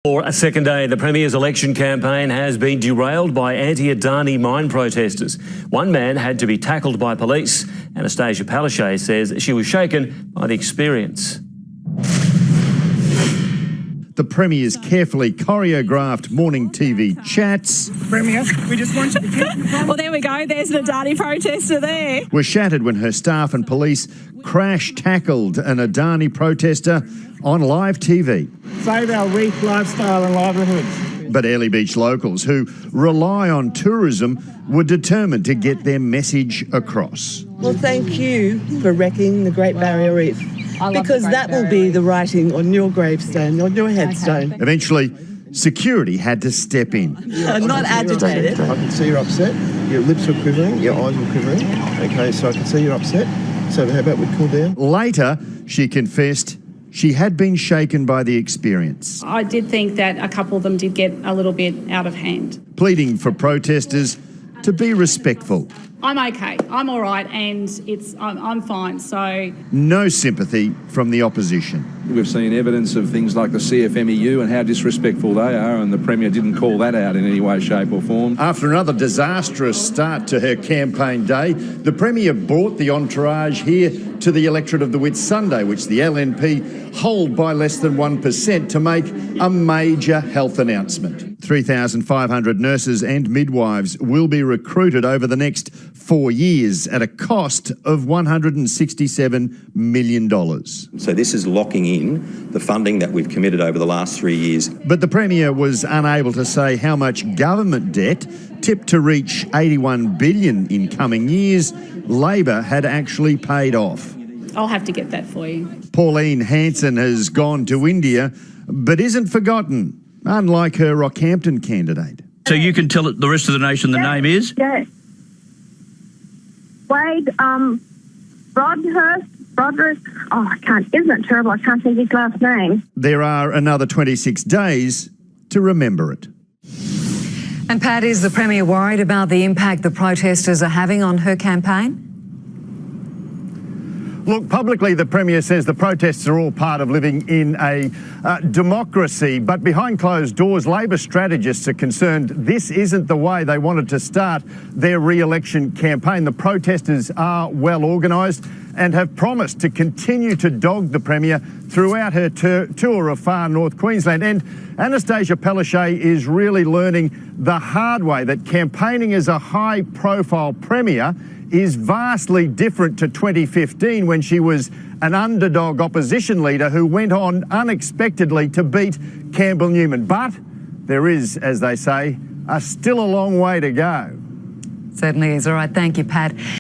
For a second day, the Premier's election campaign has been derailed by anti-Adani mine protesters. One man had to be tackled by police. Annastacia Palaszczuk says she was shaken by the experience. The Premier's carefully choreographed morning TV chats Premier, we just want you to keep... Well, there we go. There's an Adani protester there. were shattered when her staff and police crash-tackled an Adani protester on live TV. Save our reef lifestyle and livelihoods. But Airlie Beach locals who rely on tourism were determined to get their message across. Well, thank you for wrecking the Great Barrier Reef, because that will be the writing on your gravestone, on your headstone. Eventually, security had to step in. I'm not agitated. I can see you're upset. Your lips are quivering, your eyes are quivering. Okay, so I can see you're upset. So how about we cool down? Later, she confessed she had been shaken by the experience, I did think that a couple of them did get a little bit out of hand. pleading for protesters to be respectful. I'm okay. I'm all right, and I'm fine. So No sympathy from the opposition. We've seen evidence of things like the CFMEU and how disrespectful they are, and the Premier didn't call that out in any way, shape or form. After another disastrous start to her campaign day, the Premier brought the entourage here to the electorate of the Whitsunday, which the LNP hold by less than 1%, to make a major health announcement. 3,500 nurses and midwives will be recruited over the next 4 years at a cost of $167 million. So this is locking in the funding that we've committed over the last 3 years. But the Premier was unable to say how much government debt, tipped to reach $81 billion in coming years, Labor had actually paid off. I'll have to get that for you. Pauline Hanson has gone to India, but isn't forgotten, unlike her Rockhampton candidate. So you can tell the rest of the nation the name is? Yes. Wade, Broderick, isn't it terrible? I can't think his last name. There are another 26 days to remember it. And Pat, is the Premier worried about the impact the protesters are having on her campaign? Look, publicly the Premier says the protests are all part of living in a democracy, but behind closed doors, Labor strategists are concerned this isn't the way they wanted to start their re-election campaign. The protesters are well organised and have promised to continue to dog the Premier throughout her tour of far north Queensland. And Annastacia Palaszczuk is really learning the hard way that campaigning as a high-profile Premier is vastly different to 2015, when she was an underdog opposition leader who went on unexpectedly to beat Campbell Newman. But there is, as they say, still a long way to go. Certainly is. All right, thank you, Pat.